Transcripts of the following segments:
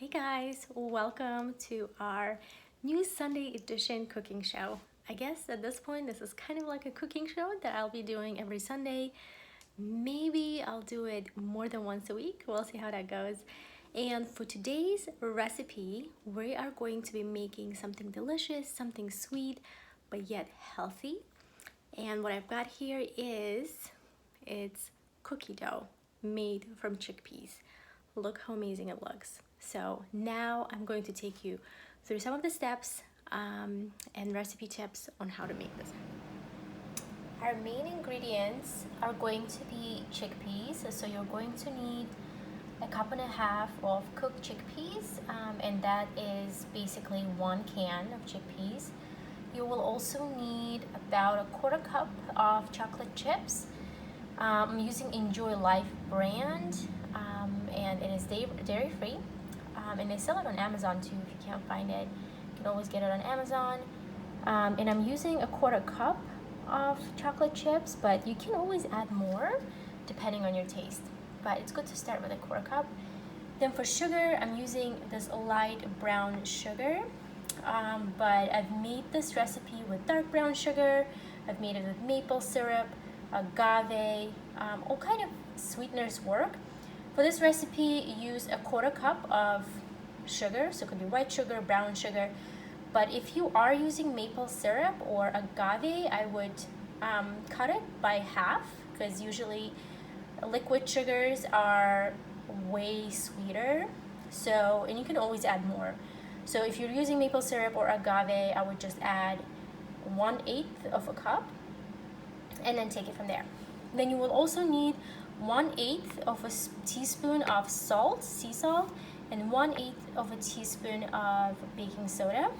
Hey guys, welcome to our new Sunday edition cooking show. I guess at this point this is kind of like a cooking show that I'll be doing every Sunday. Maybe I'll do it more than once a week. We'll see how that goes. And for today's recipe, we are going to be making something delicious, something sweet, but yet healthy. And what I've got here is it's cookie dough made from chickpeas. Look how amazing it looks. So now I'm going to take you through some of the steps and recipe tips on how to make this. Our main ingredients are going to be chickpeas. So you're going to need a cup and a half of cooked chickpeas, and that is basically 1 can of chickpeas. You will also need about a quarter cup of chocolate chips. I'm using Enjoy Life brand, and it is dairy free, and they sell it on Amazon too. If you can't find it, you can always get it on Amazon. And I'm using a quarter cup of chocolate chips, but you can always add more depending on your taste, but it's good to start with a quarter cup. Then for sugar, I'm using this light brown sugar, but I've made this recipe with dark brown sugar. I've made it with maple syrup, agave, all kind of sweeteners work. For this recipe, use a quarter cup of sugar, so it could be white sugar, brown sugar. But if you are using maple syrup or agave, I would cut it by half, because usually liquid sugars are way sweeter. So, and you can always add more. So if you're using maple syrup or agave, I would just add 1/8 of a cup and then take it from there. Then you will also need 1/8 of a teaspoon of salt, sea salt, and 1/8 of a teaspoon of baking soda.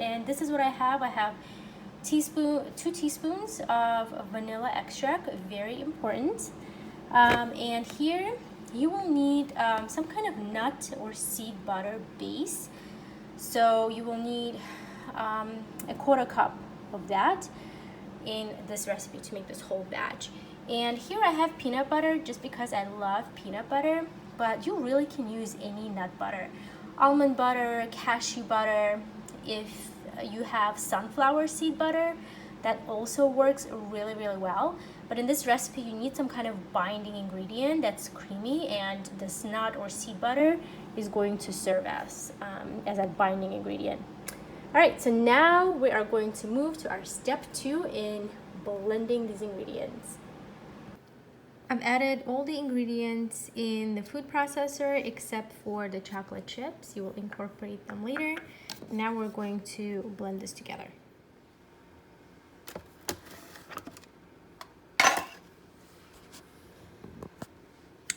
And this is what I have. I have 2 teaspoons of vanilla extract, very important. And here you will need some kind of nut or seed butter base. So you will need a quarter cup of that in this recipe to make this whole batch. And here I have peanut butter just because I love peanut butter, but you really can use any nut butter. Almond butter, cashew butter. If you have sunflower seed butter, that also works really well. But in this recipe, you need some kind of binding ingredient that's creamy, and this nut or seed butter is going to serve as a binding ingredient. All right, so now we are going to move to our step 2 in blending these ingredients. I've added all the ingredients in the food processor except for the chocolate chips. You will incorporate them later. Now we're going to blend this together.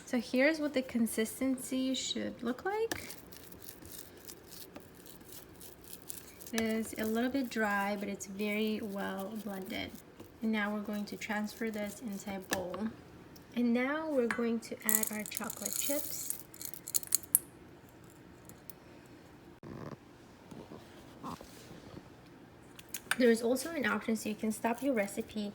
So here's what the consistency should look like. It is a little bit dry, but it's very well blended. And now we're going to transfer this into a bowl. And now we're going to add our chocolate chips. There is also an option, so you can stop your recipe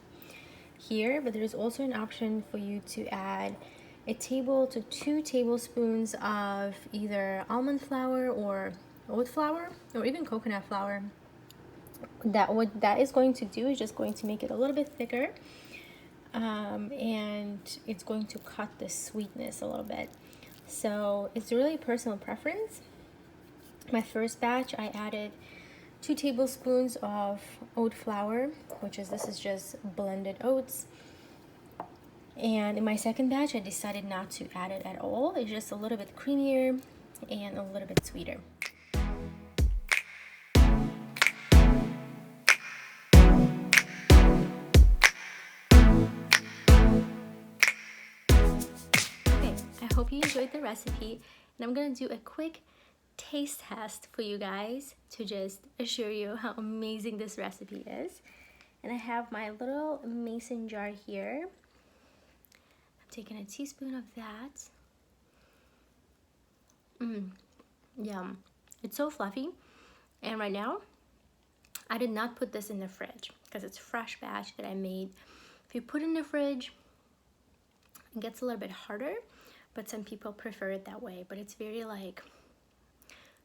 here, but there is also an option for you to add 1 to 2 tablespoons of either almond flour or oat flour or even coconut flour. What that is going to do is just going to make it a little bit thicker, and it's going to cut the sweetness a little bit. So it's really personal preference. My first batch, I added 2 tablespoons of oat flour, this is just blended oats. And in my second batch, I decided not to add it at all. It's just a little bit creamier and a little bit sweeter. Okay, I hope you enjoyed the recipe, and I'm gonna do a quick taste test for you guys to just assure you how amazing this recipe is. And I have my little mason jar here. I'm taking a teaspoon of that. Yum. It's so fluffy. And right now, I did not put this in the fridge because it's a fresh batch that I made. If you put it in the fridge, it gets a little bit harder, but some people prefer it that way. But it's very like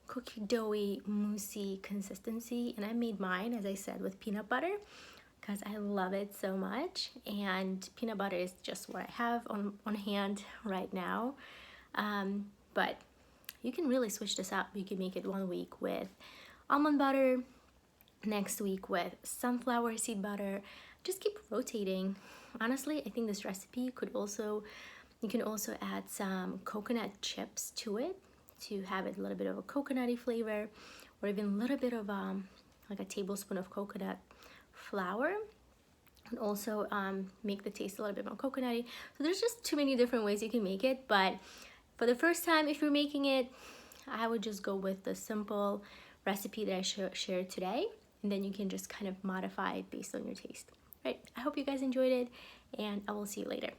cookie doughy, moussey consistency, and I made mine, as I said, with peanut butter because I love it so much, and peanut butter is just what I have on hand right now. But you can really switch this up. You can make it one week with almond butter, next week with sunflower seed butter. Just keep rotating. Honestly, I think this recipe could also, you can also add some coconut chips to it to have it a little bit of a coconutty flavor, or even a little bit of like a tablespoon of coconut flour, and also make the taste a little bit more coconutty. So there's just too many different ways you can make it, but for the first time, if you're making it, I would just go with the simple recipe that I shared today, and then you can just kind of modify it based on your taste. Right, I hope you guys enjoyed it, and I will see you later.